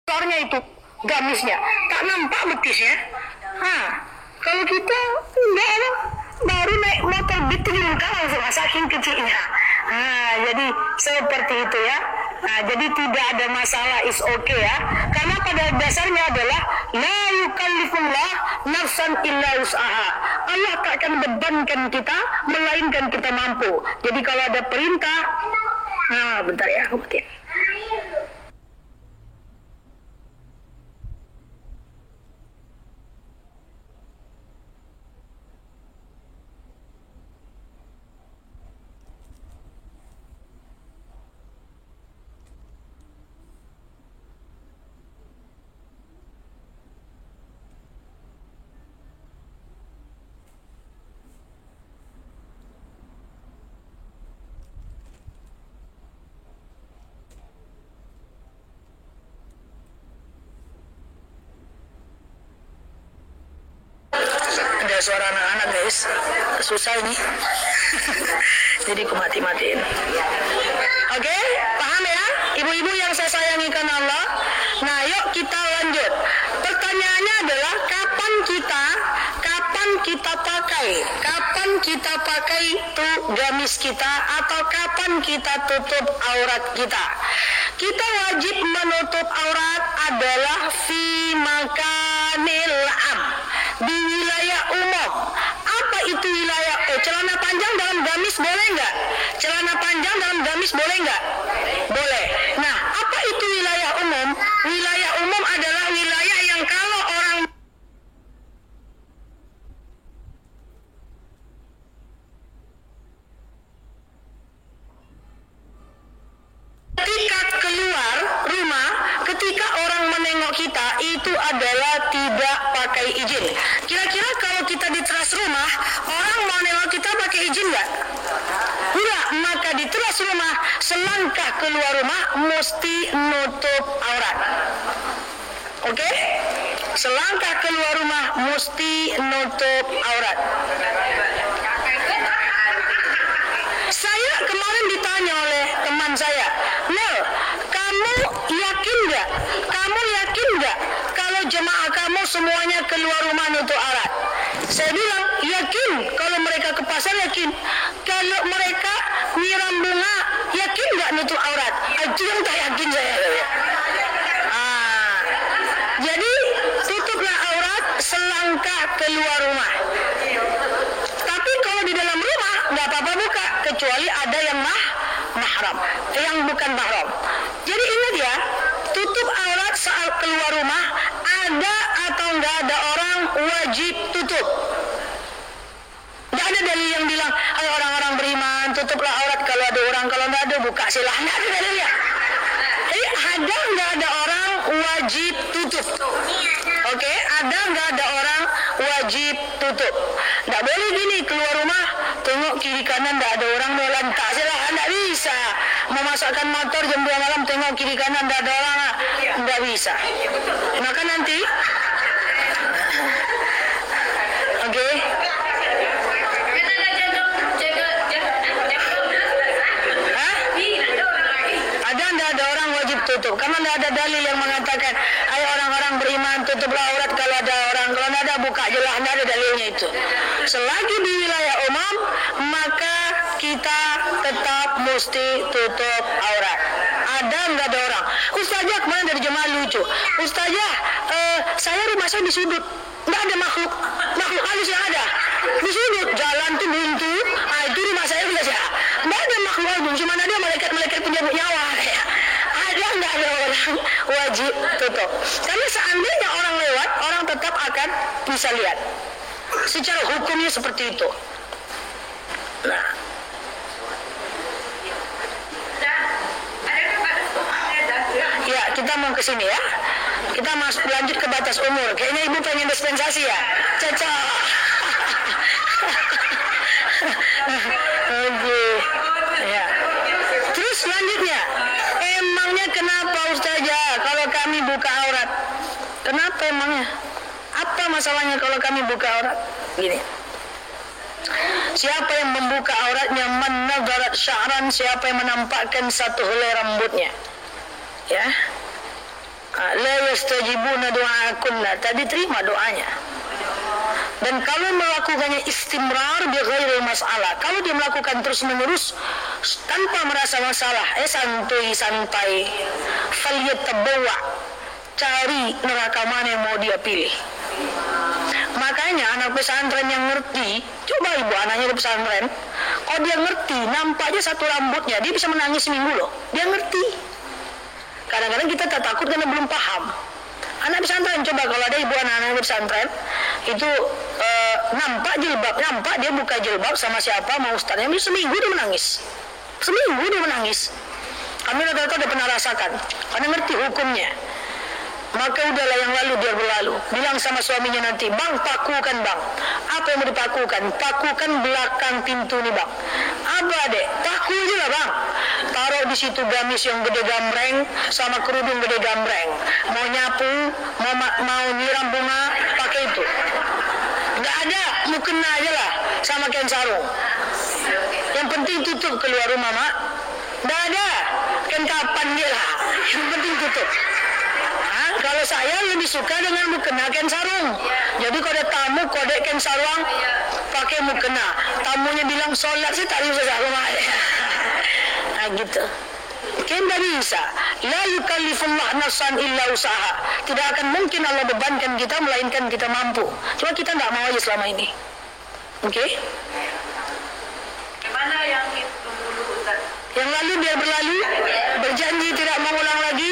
besarnya itu gamisnya, tak nampak betisnya. Kalau kita enggak ada, baru naik motor ditunjukkan langsung saking kecilnya. Jadi seperti itu ya. Jadi tidak ada masalah, is okay ya. Karena pada dasarnya adalah la yukallifullah nafsan illa wus'aha. Allah tak akan bebankan kita melainkan kita mampu. Jadi kalau ada perintah, bentar ya, aku matiin. Ada suara anak-anak guys, susah ini. Jadi aku mati-matiin. Oke, paham ya ibu-ibu yang saya sayangi karena Allah. Nah yuk kita lanjut. Pertanyaannya adalah kapan kita pakai tuh gamis kita, atau kapan kita tutup aurat kita. Kita wajib menutup aurat adalah fi makanil am, di wilayah umum. Apa itu wilayah? Celana panjang dalam gamis boleh nggak? Celana panjang dalam gamis boleh nggak? Boleh. Nah, apa itu wilayah umum? Wilayah umum adalah wilayah yang kalau orang ketika keluar rumah, ketika orang menengok kita itu adalah tidak pakai izin. Kira-kira kalau kita di teras rumah, orang mau nengok kita pakai izin nggak? Enggak, maka di teras rumah selangkah keluar rumah mesti nutup aurat. Oke? Selangkah keluar rumah mesti nutup aurat. Saya kemarin ditanya oleh teman saya, Nel, kamu yakin nggak kalau jemaah kamu semuanya keluar rumah nutup aurat? Saya bilang yakin. Kalau mereka ke pasar yakin. Kalau mereka nyiram bunga yakin nggak nutup aurat? Itu yang tak yakin saya. Jadi tutuplah aurat selangkah keluar rumah. Tapi kalau di dalam rumah nggak apa-apa buka, kecuali ada yang mahram, yang bukan mahram. Jadi ingat ya, tutup aurat saat keluar rumah, ada atau nggak ada orang wajib tutup. Nggak ada dalil yang bilang, ayo orang-orang beriman tutuplah aurat kalau ada orang, kalau nggak ada buka silahkan. Nggak ada dalilnya. Jadi ada nggak ada orang wajib tutup. Oke, ada nggak ada orang wajib tutup. Nggak boleh gini keluar rumah tengok kiri kanan nggak ada orang mau lantak silahkan, nggak bisa. Mau masukkan motor jam 2 malam tengok kiri kanan nggak ada orang, nggak bisa. Maka nanti oke. Ada orang wajib tutup karena tidak ada dalil yang mengatakan ayo orang-orang beriman tutuplah aurat kalau ada orang, kalau tidak ada buka jelas. Tidak ada dalilnya itu. Selagi di wilayah umum maka kita tetap mesti tutup aurat. Ada nggak ada orang? Ustazah kemarin dari jemaah lucu. Ustazah, rumah saya di sudut, nggak ada makhluk halus yang ada di sudut jalan tuh buntu. Itu rumah saya sudah sih. Nggak ada makhluk halus, cuma ada malaikat penyabut nyawa. Ada nggak ada orang wajib tutup? Karena seandainya orang lewat, orang tetap akan bisa lihat. Secara hukumnya seperti itu. Nah, ya kita mau ke sini ya. Kita masuk lanjut ke batas umur. Kayaknya ibu pengen dispensasi ya. Caca. Oke. Ya. Terus selanjutnya, emangnya kenapa Ustazah kalau kami buka aurat? Kenapa emangnya? Apa masalahnya kalau kami buka aurat? Gini. Siapa yang membuka auratnya, menadarat sya'ran, siapa yang menampakkan satu helai rambutnya. Ya. La yastajibuna du'aakunna, tadi terima doanya. Dan kalau melakukannya istimrar bi ghairi masalah, kalau dia melakukan terus menerus tanpa merasa masalah, santai, falyatabawwa, cari neraka mana yang mau dia pilih. Makanya anak pesantren yang ngerti, coba ibu anaknya di pesantren, kalau dia ngerti, nampaknya satu rambutnya, dia bisa menangis seminggu loh, dia ngerti. Kadang-kadang kita tak takut karena belum paham. Anak pesantren, coba kalau ada ibu anak-anak pesantren itu nampak jilbab, nampak dia buka jilbab sama siapa mau ustaznya, seminggu dia menangis. Seminggu dia menangis. Kami rata-rata udah pernah rasakan, karena ngerti hukumnya. Maka udahlah yang lalu biar berlalu. Bilang sama suaminya nanti, bang pakukan bang. Apa yang mau dipakukan? Pakukan belakang pintu nih bang. Apa dek? Paku aja lah bang. Taruh di situ gamis yang gede gambreng sama kerudung gede gambreng. Mau nyapu, mau nyiram bunga, pakai itu. Nggak ada, mukena aja lah sama kain sarung. Yang penting tutup keluar rumah mak. Nggak ada, kain kapan dia lah. Yang penting tutup. Kalau saya lebih suka dengan mukena kain sarung. Jadi kalau ada tamu kode kain sarung pakai mukena. Tamunya bilang sholat sih tadi susah rumah. Nah gitu. Kan tidak bisa. La yukallifullah nafsan illa usaha. Tidak akan mungkin Allah bebankan kita melainkan kita mampu. Cuma kita tidak mau aja selama ini. Oke? Gimana yang itu dulu Ustaz? Yang lalu biar berlalu, berjanji tidak mengulang lagi,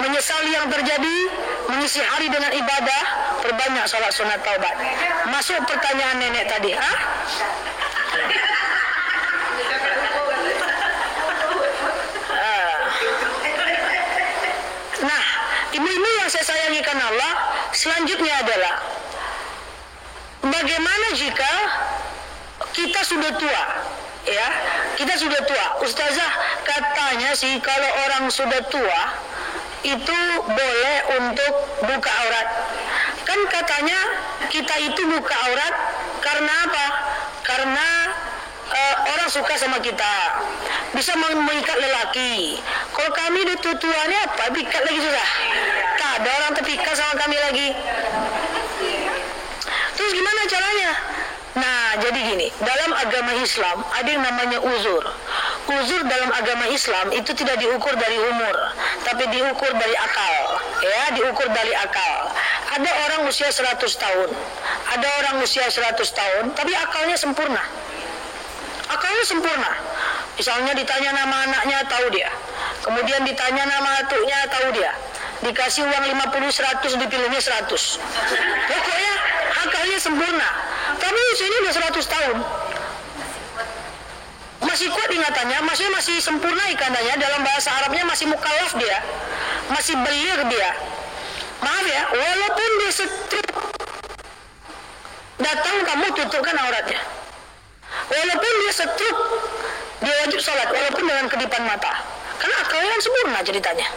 menyesali yang terjadi, mengisi hari dengan ibadah, perbanyak sholat sunat taubat. Masuk pertanyaan nenek tadi, Nah, ibu-ibu yang saya sayangi karena Allah, selanjutnya adalah bagaimana jika kita sudah tua? Ya, kita sudah tua. Ustazah, katanya sih kalau orang sudah tua itu boleh untuk buka aurat. Kan katanya kita itu buka aurat karena apa? Karena orang suka sama kita, bisa mengikat lelaki. Kalau kami udah tua ini apa? Pikat lagi sudah. Tak ada orang terpikat sama kami lagi. Terus gimana caranya? Nah, jadi gini, dalam agama Islam ada yang namanya uzur. Uzur dalam agama Islam itu tidak diukur dari umur, tapi diukur dari akal. Ya, diukur dari akal. Ada orang usia 100 tahun, ada orang usia 100 tahun, tapi akalnya sempurna. Akalnya sempurna. Misalnya ditanya nama anaknya, tahu dia. Kemudian ditanya nama atuknya, tahu dia. Dikasih uang 50, 100, dipilihnya 100. Pokoknya akalnya sempurna. Tapi usianya udah 100 tahun. Masih kuat ingatannya, masih sempurna ikanannya, dalam bahasa Arabnya masih mukallaf dia. Masih belir dia. Maaf ya, walaupun dia stroke, datang kamu tutupkan auratnya. Walaupun dia stroke, dia wajib sholat, walaupun dengan kedipan mata. Karena akalnya kan sempurna ceritanya.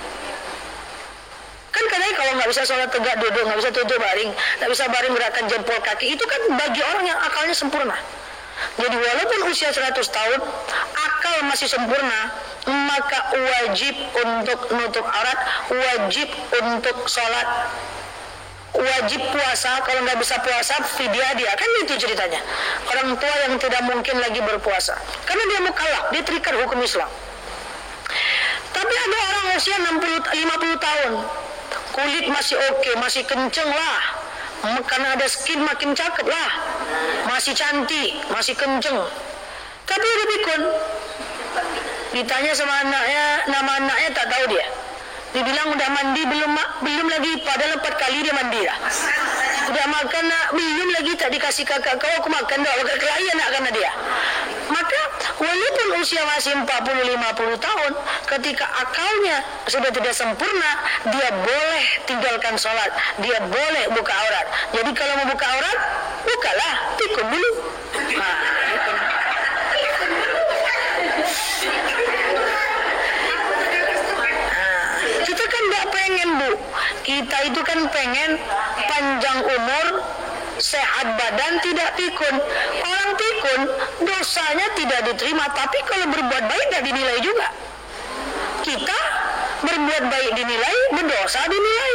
Kan katanya kalau nggak bisa sholat tegak duduk, nggak bisa tutup baring, nggak bisa baring gerakan jempol kaki, itu kan bagi orang yang akalnya sempurna. Jadi walaupun usia 100 tahun, akal masih sempurna, maka wajib untuk nutup aurat, wajib untuk sholat, wajib puasa. Kalau nggak bisa puasa, fidyah dia. Kan itu ceritanya. Orang tua yang tidak mungkin lagi berpuasa, karena dia mukallaf, dia terikat hukum Islam. Tapi ada orang usia 50 tahun, kulit masih oke, masih kenceng lah, karena ada skin makin cakep lah, masih cantik, masih kenceng. Tapi udah pikun. Ditanya sama anaknya, nama anaknya tak tahu dia. Dibilang udah mandi belum lagi, padahal 4 kali dia mandi lah. Udah makan nak, belum lagi, tak dikasih kakak kau, aku makan dah, agak kelayan nak karena dia. Maka walaupun usia masih 40-50 tahun, ketika akalnya sudah tidak sempurna, dia boleh tinggalkan sholat, dia boleh buka aurat. Jadi kalau mau buka aurat, bukalah, pikun dulu. Kita kan gak pengen, Bu. Kita itu kan pengen panjang umur, sehat badan, tidak pikun. Orang pikun dosanya tidak diterima, tapi kalau berbuat baik tidak dinilai juga. Kita berbuat baik dinilai, berdosa dinilai.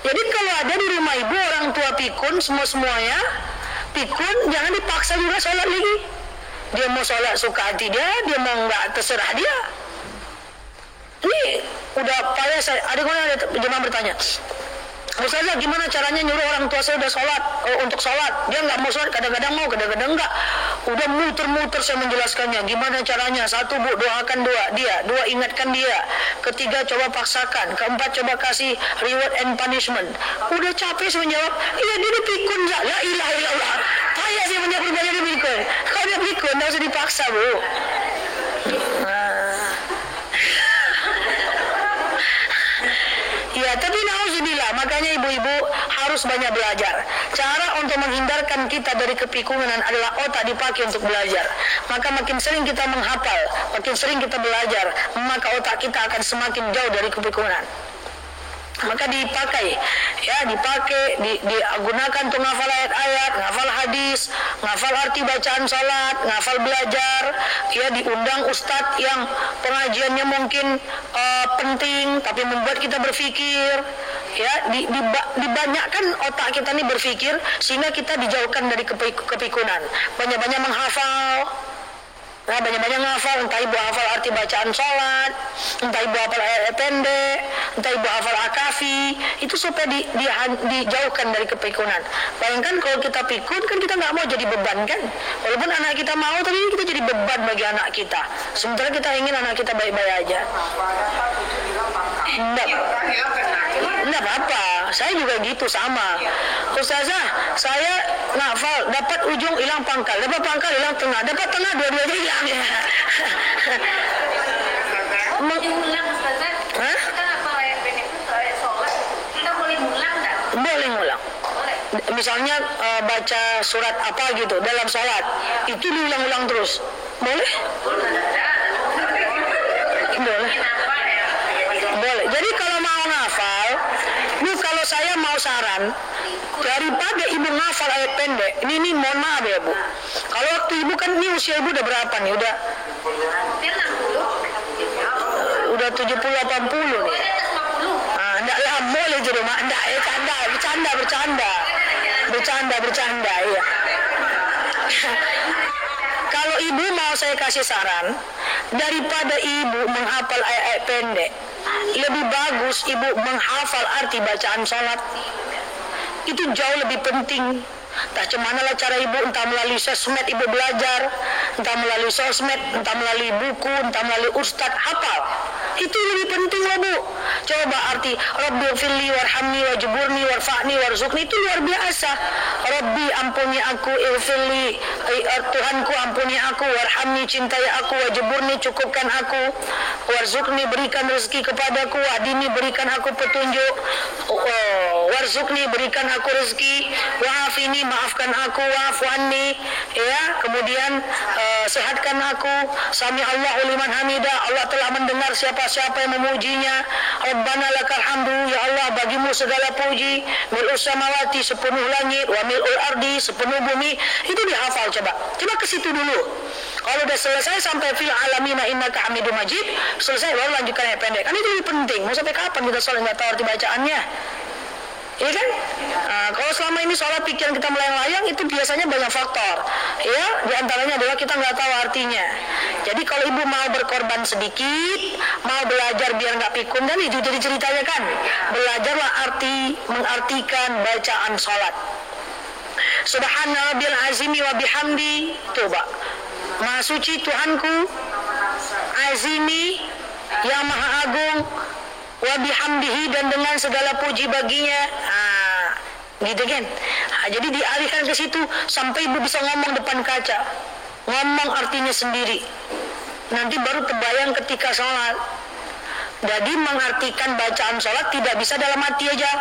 Jadi kalau ada di rumah ibu orang tua pikun semuanya pikun, jangan dipaksa juga sholat lagi. Dia mau sholat suka hati dia mau nggak terserah dia. Ini udah payah saya. Ada jemaah bertanya, Ustazah gimana caranya nyuruh orang tua saya udah sholat, untuk sholat, dia nggak mau sholat, kadang-kadang mau, kadang-kadang nggak. Udah muter-muter saya menjelaskannya, gimana caranya. 1 Bu, doakan dia, 2 ingatkan dia, 3 coba paksakan, 4 coba kasih reward and punishment. Udah capek saya menjawab, iya dia dipikun, la ilaha illallah. Payah saya menjawab rupanya dia pikun. Kalau dia pikun, nggak usah dipaksa Bu. Ya, tapi nauzubillah, makanya ibu-ibu harus banyak belajar. Cara untuk menghindarkan kita dari kepikunan adalah otak dipakai untuk belajar. Maka makin sering kita menghafal, makin sering kita belajar, maka otak kita akan semakin jauh dari kepikunan. Maka dipakai, digunakan untuk ngafal ayat-ayat, ngafal hadis, ngafal arti bacaan salat, ngafal belajar, ya diundang ustadz yang pengajiannya mungkin penting tapi membuat kita berpikir, ya dibanyakkan otak kita ini berpikir sehingga kita dijauhkan dari kepikunan. Banyak-banyak menghafal. Nah, banyak-banyak ngafal, entah ibu hafal arti bacaan sholat, entah ibu hafal ayat pendek, entah ibu hafal akafi, itu supaya dijauhkan dari kepikunan. Bayangkan kalau kita pikun, kan kita nggak mau jadi beban kan? Walaupun anak kita mau, tapi kita jadi beban bagi anak kita. Sementara kita ingin anak kita baik-baik aja. Enggak apa-apa, saya juga gitu sama. Ustazah, saya ngafal, dapat ujung hilang pangkal, dapat pangkal hilang tengah, dapat tengah dua-duanya hilang. Ngulang Ustazah, kita ngafal ayat pendek itu ayat sholat, kita boleh ngulang nggak? Boleh ngulang. Misalnya baca surat apa gitu dalam sholat, itu diulang-ulang terus. Boleh? Boleh. Boleh. Jadi kalau mau ngafal, Bu, kalau saya mau saran, daripada ibu ngafal ayat pendek, ini mohon maaf ya Bu. Kalau waktu ibu kan ini usia ibu udah berapa nih? Udah 70-80 nih. Enggak lah, boleh jadi mak. Enggak, bercanda, ya. Kalau ibu mau saya kasih saran, daripada ibu menghafal ayat-ayat pendek, lebih bagus ibu menghafal arti bacaan sholat. Itu jauh lebih penting. Entah cemana lah cara ibu, entah melalui sosmed ibu belajar, entah melalui sosmed, entah melalui buku, entah melalui ustadz, hafal. Itu lebih penting lah Bu. Coba arti Rabbi firli warhamni wajburni warfa'ni warzuqni, itu luar biasa. Rabbi ampuni aku, ilfirli, Tuhanku ampuni aku, warhamni cintai aku, wajburni cukupkan aku, warzuqni berikan rezeki kepadaku, wadini berikan aku petunjuk, warzuqni berikan aku rezeki, wa'afini maafkan aku, wa'afu anni, ya, kemudian sehatkan aku, sami Allahu liman hamidah, Allah telah mendengar siapa yang memujinya, Rabbana lakal hamdu, ya Allah bagimu segala puji, mil'us samawati sepenuh langit, wa mil'ul ardi sepenuh bumi. Itu dihafal. Coba ke situ dulu. Kalau udah selesai sampai fil alamina innaka hamidum majid, selesai baru lanjutkan yang pendek. Kan itu lebih penting. Mau sampai kapan kita sholat nggak tahu arti bacaannya? Iya kan? Kalau selama ini sholat pikiran kita melayang-layang, itu biasanya banyak faktor. Ya, diantaranya adalah kita nggak tahu artinya. Jadi kalau ibu mau berkorban sedikit, mau belajar biar nggak pikun, dan itu jadi ceritanya kan. Belajarlah mengartikan bacaan sholat. Subhana rabbiyal azimi wa bihamdi. Coba. Maha suci Tuhanku, azimi, yang maha agung, wa bihamdihi, dan dengan segala puji baginya. Gitu kan. Jadi dialihkan ke situ sampai ibu bisa ngomong depan kaca, ngomong artinya sendiri. Nanti baru terbayang ketika sholat. Jadi mengartikan bacaan sholat tidak bisa dalam hati aja.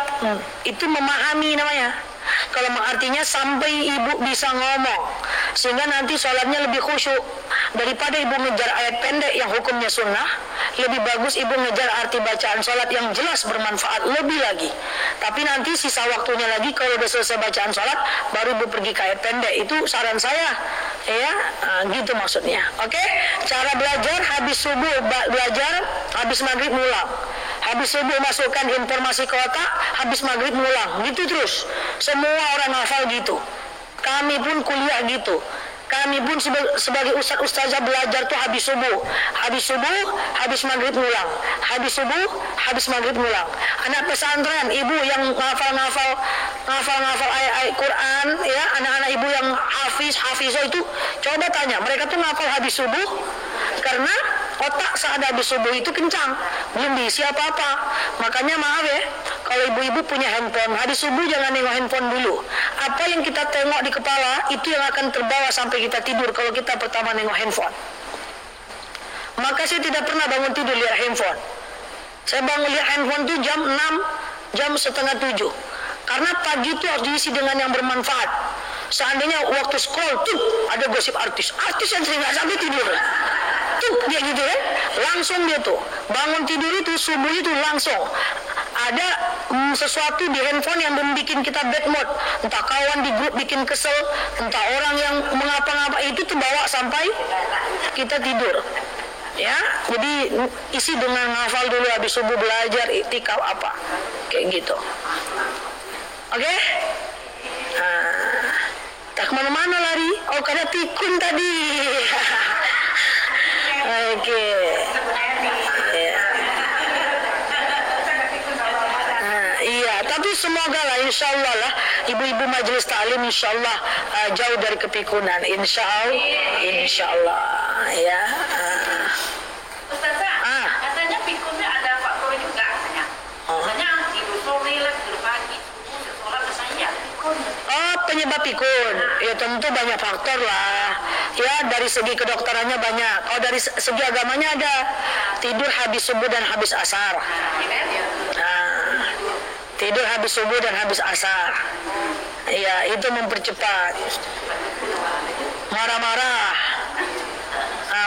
Itu memahami namanya. Kalau mengartinya sampai ibu bisa ngomong, sehingga nanti sholatnya lebih khusyuk. Daripada ibu ngejar ayat pendek yang hukumnya sunnah, lebih bagus ibu ngejar arti bacaan sholat yang jelas bermanfaat lebih lagi. Tapi nanti sisa waktunya lagi, kalau udah selesai bacaan sholat, baru ibu pergi ke ayat pendek. Itu saran saya. Ya, gitu maksudnya. Oke, cara belajar habis subuh belajar, habis maghrib ngulang. Habis subuh masukkan informasi ke otak, habis maghrib ngulang. Gitu terus. Semua orang hafal gitu. Kami pun kuliah gitu. Kami pun sebagai ustaz-ustazah belajar tuh habis subuh, habis maghrib ngulang, habis subuh, habis maghrib ngulang. Anak pesantren, ibu yang ngafal ayat Quran, ya, anak-anak ibu yang hafizah itu, coba tanya, mereka tuh ngafal habis subuh karena otak saat habis subuh itu kencang, belum diisi apa-apa. Makanya maaf ya, kalau ibu-ibu punya handphone, habis subuh jangan nengok handphone dulu. Apa yang kita tengok di kepala, itu yang akan terbawa sampai kita tidur kalau kita pertama nengok handphone. Maka saya tidak pernah bangun tidur lihat handphone. Saya bangun lihat handphone itu jam 6, jam setengah 7. Karena pagi itu harus diisi dengan yang bermanfaat. Seandainya waktu scroll, tuh ada gosip artis yang sering nggak sampai tidur. Tuh dia gitu ya, langsung dia tuh bangun tidur itu subuh itu langsung ada sesuatu di handphone yang membuat kita bad mood, entah kawan di grup bikin kesel, entah orang yang mengapa-ngapa, itu terbawa sampai kita tidur. Ya, jadi isi dengan ngafal dulu habis subuh belajar iktikaf apa kayak gitu. Oke? Tak kemana-mana lari. Oh, karena pikun tadi. Oke. Ya. Iya, tapi semoga lah, insya Allah lah, ibu-ibu majelis taklim insya Allah jauh dari kepikunan. Insya Allah, ya. Ustazah, katanya pikunnya ada faktor juga katanya. Katanya tidur sore lah, tidur pagi, sholat misalnya pikun. Oh, penyebab pikun, ya tentu banyak faktor lah. Ya, dari segi kedokterannya banyak. Kalau dari segi agamanya ada tidur habis subuh dan habis asar. Tidur habis subuh dan habis asar. Ya, itu mempercepat. Marah-marah.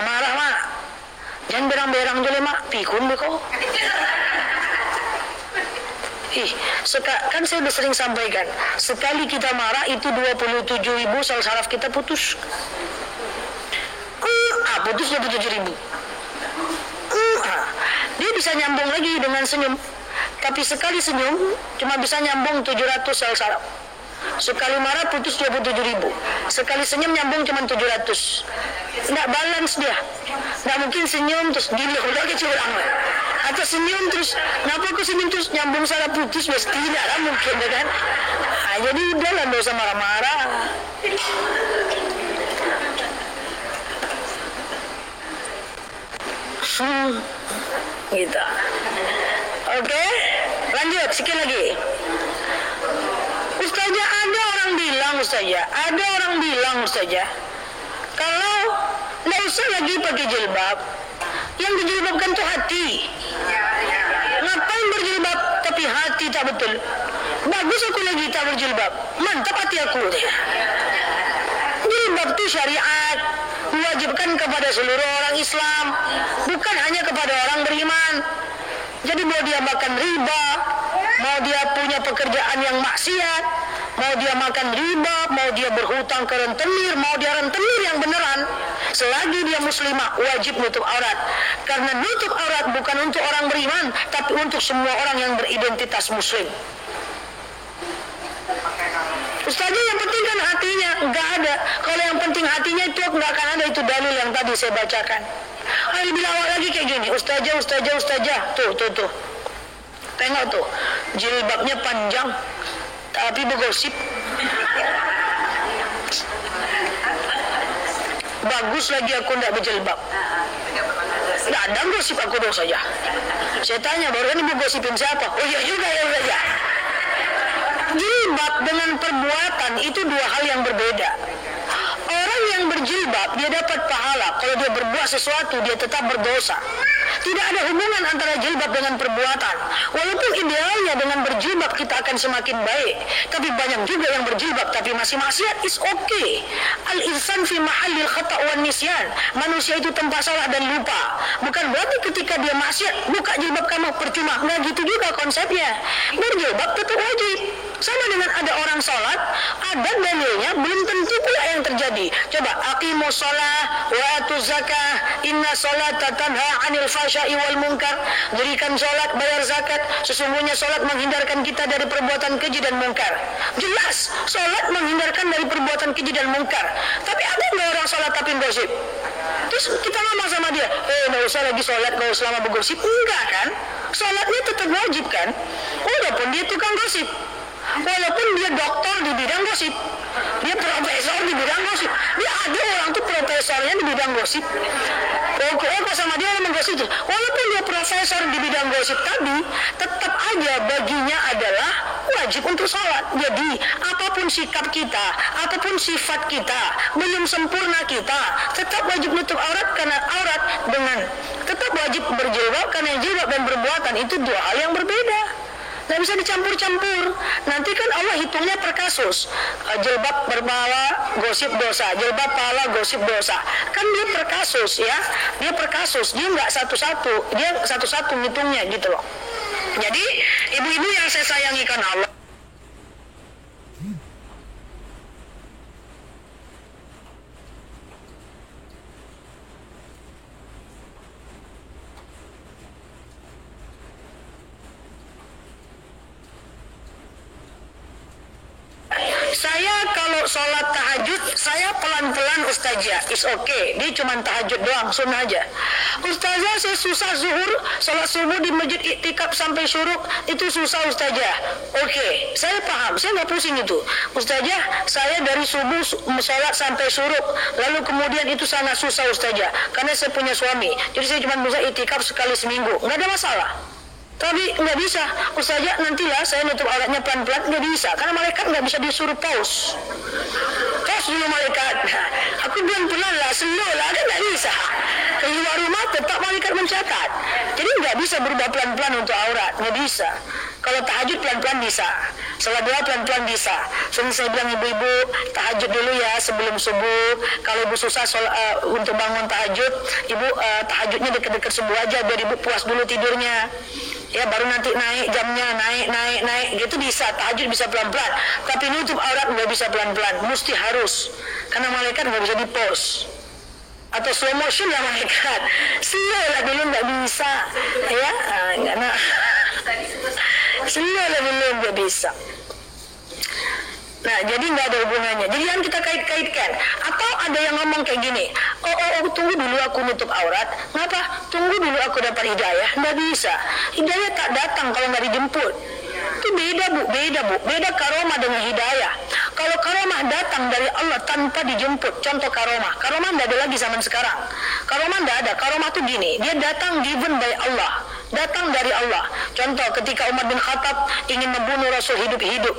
Marah, Mak. Jangan berang-berang dulu, Mak. Pikun deh kok. Kan saya udah sering sampaikan, sekali kita marah itu 27.000 sel saraf kita putus. Putus 27.000. Dia bisa nyambung lagi dengan senyum. Tapi sekali senyum cuma bisa nyambung 700 sel saraf. Sekali marah putus 27.000. Sekali senyum nyambung cuma 700. Nggak balance dia. Nggak mungkin senyum terus gini udah keculang. Atau senyum terus, kenapa aku senyum terus nyambung saraf putus? Tidak lah mungkin, kan? Jadi udah lah, nggak usah marah-marah. Gitu. Oke, lanjut sikit lagi. Ustazah, ada orang bilang Ustazah, kalau nggak usah lagi pakai jilbab, yang dijilbabkan tuh hati. Ngapain berjilbab tapi hati tak betul? Bagus aku lagi tak berjilbab, mantap hati aku. Jilbab itu syariat, diwajibkan kepada seluruh orang Islam, bukan hanya kepada orang beriman. Jadi mau dia makan riba, mau dia punya pekerjaan yang maksiat, mau dia makan riba, mau dia berhutang ke rentenir, mau dia rentenir yang beneran, selagi dia muslimah wajib nutup aurat. Karena nutup aurat bukan untuk orang beriman, tapi untuk semua orang yang beridentitas muslim. Ustazah, yang penting kan hatinya, nggak ada. Kalau yang penting hatinya itu nggak akan ada, itu dalil yang tadi saya bacakan. Lebih awal lagi kayak gini, Ustazah. Tuh. Tengok tuh, jilbabnya panjang, tapi bergosip. Bagus lagi aku nggak berjilbab. Nggak ada gosip aku dong saja. Saya tanya, baru ini gosipin siapa? Oh iya juga ya saja. Jilbab dengan perbuatan itu dua hal yang berbeda. Orang yang berjilbab dia dapat pahala. Kalau dia berbuat sesuatu dia tetap berdosa. Tidak ada hubungan antara jilbab dengan perbuatan. Walaupun idealnya dengan berjilbab kita akan semakin baik, tapi banyak juga yang berjilbab tapi masih maksiat. Is okay. Al-insan fi mahallil khata' wan nisyan. Manusia itu tempat salah dan lupa. Bukan berarti ketika dia maksiat buka jilbab kamu percuma. Nggak gitu juga konsepnya. Berjilbab tetap wajib. Sama dengan ada orang sholat, ada dalilnya, belum tentu pula yang terjadi. Coba, aqimus shalah wa atuz zakah, inna sholata tanha 'anil fahsya'i wal munkar. Dirikan salat, bayar zakat, sesungguhnya salat menghindarkan kita dari perbuatan keji dan mungkar. Jelas, salat menghindarkan dari perbuatan keji dan mungkar. Tapi ada nggak orang salat tapi gosip? Terus kita ngomong sama dia, nggak usah lagi sholat kalau selama bergosip. Enggak kan? Sholatnya tetap wajib kan? Walaupun dia tukang gosip, walaupun dia dokter di bidang gosip, dia profesor di bidang gosip, dia ada orang tuh profesornya di bidang gosip. Kalau sama dia orang menggosip, walaupun dia profesor di bidang gosip tadi, tetap aja baginya adalah wajib untuk sholat. Jadi apapun sikap kita, apapun sifat kita, belum sempurna kita, tetap wajib nutup aurat karena aurat dengan tetap wajib berjilbab karena jilbab dan perbuatan itu dua hal yang berbeda. Nggak bisa dicampur-campur. Nanti kan Allah hitungnya per kasus. Jilbab berpahala, gosip dosa. Jilbab pahala, gosip dosa. Kan dia per kasus ya. Dia per kasus. Dia nggak satu-satu. Dia satu-satu ngitungnya gitu loh. Jadi ibu-ibu yang saya sayangi karena Allah. Saya kalau sholat tahajud, saya pelan-pelan Ustazah, is okay. Dia cuma tahajud doang, sunnah aja. Ustazah, saya susah zuhur, sholat subuh di masjid iktikaf sampai syuruk, itu susah Ustazah. Oke, saya paham, saya nggak pusing itu. Ustazah, saya dari subuh sholat sampai syuruk, lalu kemudian itu sana susah Ustazah, karena saya punya suami, jadi saya cuma bisa iktikaf sekali seminggu, nggak ada masalah. Tapi nggak bisa, Ustazah nantilah saya nutup auratnya pelan-pelan, nggak bisa, karena malaikat nggak bisa disuruh pause dulu malaikat. Aku pelan-pelan lah, slow lah, kan nggak bisa. Keluar rumah tetap malaikat mencatat, jadi nggak bisa berubah pelan-pelan untuk aurat, nggak bisa. Kalau tahajud pelan-pelan bisa, salat doa pelan-pelan bisa. Sering saya bilang ibu-ibu tahajud dulu ya sebelum subuh. Kalau ibu susah untuk bangun tahajud, ibu tahajudnya dekat-dekat subuh aja biar ibu puas dulu tidurnya. Ya baru nanti naik jamnya, naik gitu bisa. Tahajud bisa pelan-pelan, tapi nutup aurat nggak bisa pelan-pelan, mesti harus, karena malaikat nggak bisa di-pause atau slow motion lah malaikat. Slow lah dulu nggak bisa, ya nggak slow lah dulu nggak bisa. Nah, jadi nggak ada hubungannya. Jadi yang kita kait-kaitkan. Atau ada yang ngomong kayak gini, tunggu dulu aku nutup aurat. Ngapa? Tunggu dulu aku dapat hidayah. Nggak bisa. Hidayah tak datang kalau nggak dijemput. Itu beda bu. Beda karomah dengan hidayah. Kalau karomah datang dari Allah tanpa dijemput, contoh karomah nggak ada lagi zaman sekarang. Karomah nggak ada. Karomah tuh gini, dia datang given by Allah, datang dari Allah. Contoh ketika Umar bin Khattab ingin membunuh Rasul hidup-hidup,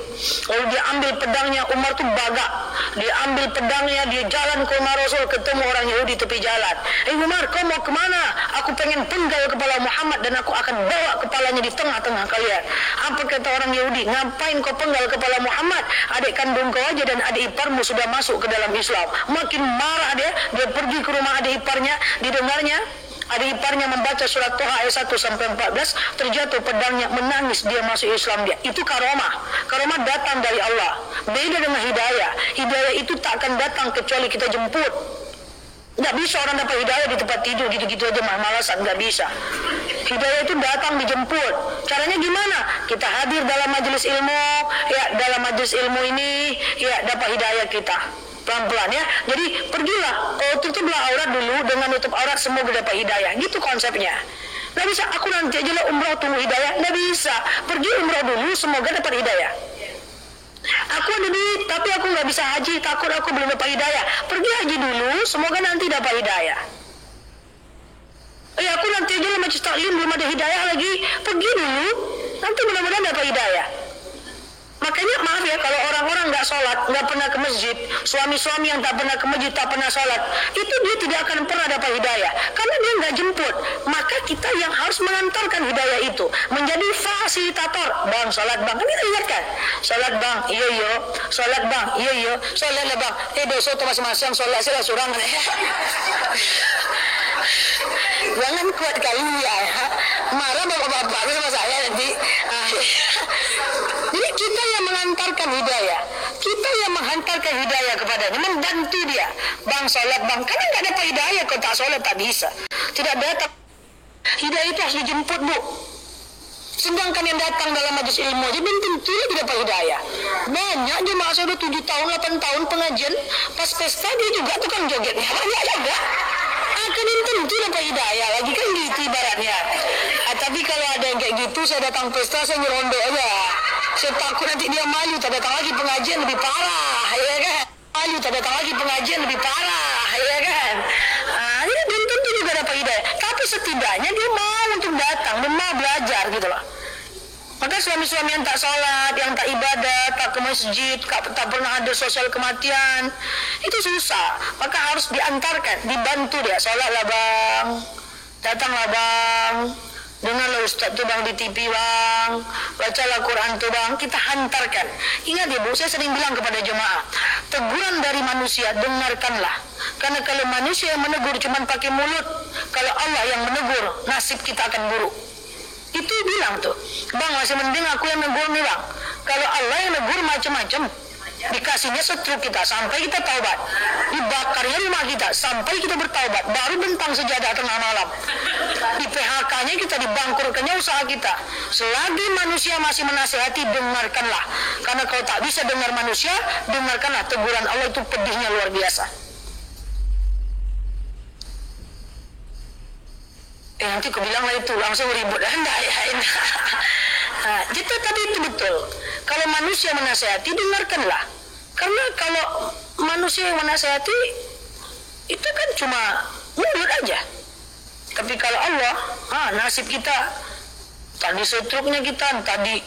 lalu dia ambil pedangnya, Umar tuh bagak, dia ambil pedangnya, dia jalan ke rumah Rasul, ketemu orang Yahudi tepi jalan. Umar, kau mau kemana? Aku pengen penggal kepala Muhammad dan aku akan bawa kepalanya di tengah-tengah kalian. Apa kata orang Yahudi? Ngapain kau penggal kepala Muhammad? Adik kandung kau aja dan adik iparmu sudah masuk ke dalam Islam. Makin marah dia pergi ke rumah adik iparnya, didengarnya adik iparnya membaca surat Toha ayat 1 sampai 14, terjatuh pedangnya, menangis, dia masuk Islam dia. Itu karomah. Karomah datang dari Allah. Beda dengan hidayah. Hidayah itu tak akan datang kecuali kita jemput. Nggak bisa orang dapat hidayah di tempat tidur gitu-gitu aja malasan, nggak bisa. Hidayah itu datang dijemput. Caranya gimana? Kita hadir dalam majelis ilmu, ya dalam majelis ilmu ini, ya dapat hidayah kita. Pelan-pelan ya. Jadi pergilah, tutuplah aurat dulu, dengan nutup aurat semoga dapat hidayah. Gitu konsepnya. Nggak bisa, aku nanti aja lah umrah tunggu hidayah. Nggak bisa. Pergi umrah dulu, semoga dapat hidayah. Aku ada duit, tapi aku nggak bisa haji, takut aku belum dapat hidayah. Pergi haji dulu, semoga nanti dapat hidayah. Aku nanti aja lah majlis taklim, belum ada hidayah lagi. Pergi dulu, nanti mudah-mudahan dapat hidayah. Makanya maaf ya, kalau orang-orang nggak sholat, nggak pernah ke masjid, suami-suami yang tak pernah ke masjid, tak pernah sholat, itu dia tidak akan pernah dapat hidayah, karena dia nggak jemput. Maka kita yang harus mengantarkan hidayah itu, menjadi fasilitator. Bang, sholat bang, kan kita ingatkan, sholat bang, iya, sholat bang, iya, sholat lah bang. Besok tuh masing-masing sholat sila surang. Jangan kuat kali ya, marah bapak-bapak sama saya nanti. Jadi kita yang mengantarkan hidayah, kita yang menghantarkan hidayah kepadanya, membantu dia. Bang, sholat bang, karena nggak dapat hidayah, kalau tak sholat tak bisa. Tidak datang. Hidayah itu harus dijemput, Bu. Sedangkan yang datang dalam majelis ilmu aja belum tentu dia dapat hidayah. Banyak jemaah saya udah 7 tahun, 8 tahun pengajian, pas pesta dia juga tukang jogetnya. Banyak juga. Akan tentu dapat hidayah lagi kan gitu ibaratnya. Tapi kalau ada yang kayak gitu, saya datang pesta saya nyerondo aja. Saya takut nanti dia malu, tak datang lagi pengajian lebih parah, ya kan? Malu, tak datang lagi pengajian lebih parah, ya kan? Ini belum tentu juga dapat hidayah. Tapi setidaknya dia mau untuk datang, dia mau belajar gitu loh. Maka suami-suami yang tak sholat, yang tak ibadah, tak ke masjid, tak pernah ada sosial kematian, itu susah. Maka harus diantarkan, dibantu dia. Sholatlah bang, datanglah bang, dengarlah ustaz tu bang di TV bang, bacalah Quran tu bang, kita hantarkan. Ingat ya Bu, saya sering bilang kepada jemaah, teguran dari manusia dengarkanlah. Karena kalau manusia yang menegur cuma pakai mulut, kalau Allah yang menegur, nasib kita akan buruk. Itu bilang tuh, bang masih mending aku yang negur nih bang. Kalau Allah yang negur macam-macam, dikasihnya setruk kita sampai kita taubat, dibakarnya rumah kita sampai kita bertaubat, baru bentang sejadah tengah malam, di PHK-nya kita, dibangkrutkannya usaha kita. Selagi manusia masih menasihati, dengarkanlah. Karena kalau tak bisa dengar manusia, dengarkanlah. Teguran Allah itu pedihnya luar biasa. Nanti kau bilang lah itu langsung ribut. Jadi tadi itu betul. Kalau manusia menasihati, dengarkanlah. Karena kalau manusia yang menasihati itu kan cuma mulut aja. Tapi kalau Allah, nasib kita tadi setruknya kita, tadi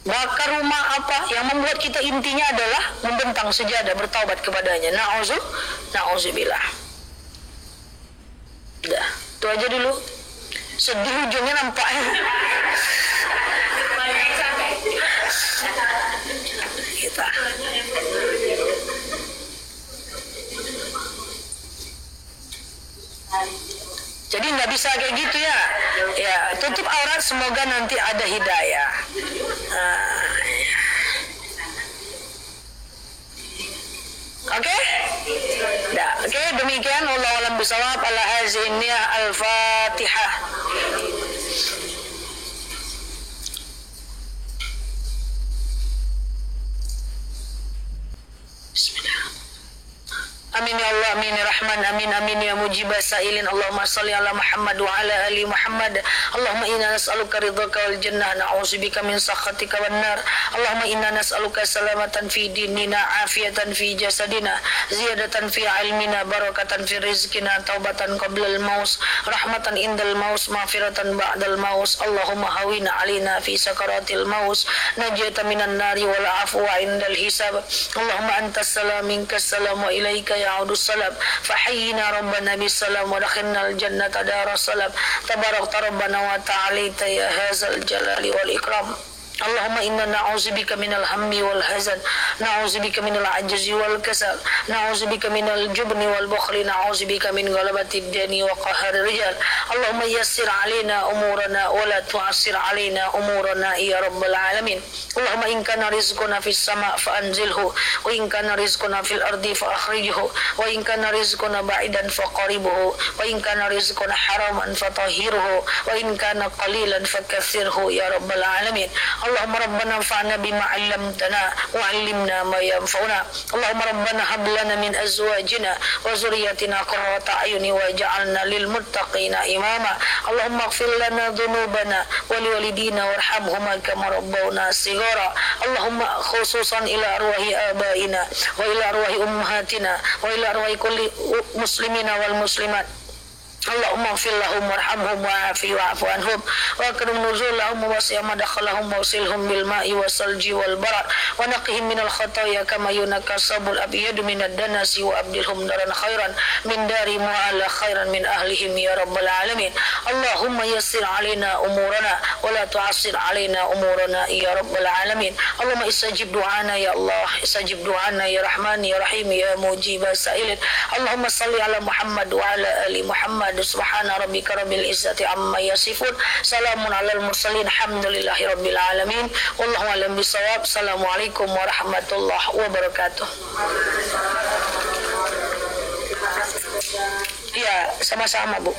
bakar rumah apa, yang membuat kita intinya adalah membentang sejadah, bertaubat kepadanya. Na'udzubillah. Udah, itu aja dulu. Sedih ujungnya nampaknya. Kita. Jadi nggak bisa kayak gitu ya. Ya, tutup aurat, semoga nanti ada hidayah. Oke? Oke, demikian wallahu a'lam bishawab. Ala hazihi al-Fatihah. Amin ya Allah, amin ya Rahman, amin amin ya mujibah sa'ilin. Allahumma salli ala Muhammad wa ala ali Muhammad. Allahumma inna nas'aluka ridhaka wal jannah, na'udzubika min sakhatika wan nar. Allahumma inna nas'aluka salamatan fi dinina, afiatan fi jasadina, ziyadatan fi ilmina, barakatan fi rizqina, taubatan qabla al-maus, rahmatan indal maus, maghfiratan ba'dal maus. Allahumma hawina alina fi sakaratil maus, najata minan nari wal afwa indal hisab. Allahumma antas salam minkas salam wa ilaika ya'udus salam. Fahayyina rabbana bis salam wa dakhilna al-jannata daras salam. Tabarakta rabbana wa ta'alita ya hazal jalali wal ikram. Allahumma inna na'udzubika minal hammi wal hazan, na'udzubika minal ajzi wal kasal, na'udzubika minal jubni wal bukhli, na'udzubika min ghalabati dani wa qahari rijal. Allahumma yassir alaina umurana wa la tu'assir alaina umurana ya rabbal alamin. Allahumma in kana rizquna fis sama' fa anzilhu, wa in kana rizquna fil ardi fa akhrijhu, wa in kana rizquna ba'idan fa qaribhu, wa in kana rizquna haraman fa tahhirhu, wa in kana qalilan fa kathirhu ya rabbal alamin. Allahumma rabbana anfa'na bima 'allamtana wa 'allimna ma yanfa'una. Allahumma rabbana hab lana min azwajina wa zurriyyatina qurrata a'yuni waj'alna lil muttaqina imama. Allahumma ighfir lana dhunubana wa liwalidina warhamhuma kama rabbawna shighara. Allahumma khususan ila arwahi abaina wa ila arwahi ummahatina wa ila arwahi kulli muslimina wal muslimat. Allahumma ighfir lahum warhamhum wa'afi wa'fu anhum wa akrim nuzulahum wa wasi' madkhalahum wa silhum bil ma'i wasalji wal barad wa naqihim minal khataaya kama yunaqqa sabul abyadu minad danasi wa abdilhum daran khairan min dari mu'ala khairan min ahlihim ya rabbal alamin. Allahumma yassir alaina umurana wa la tu'assir alaina umurana ya rabbal alamin. Allahumma istajib du'ana ya Allah, istajib du'ana ya Rahman ya Rahim ya mujibas sa'ilin. Allahumma salli ala Muhammad wa ala ali Muhammad ahad. Subhana rabbika rabbil izzati amma yasifun. Salamun alal mursalin. Alhamdulillahi rabbil alamin. Wallahu a'lam bishawab. Assalamualaikum warahmatullahi wabarakatuh. Ya, sama-sama Bu.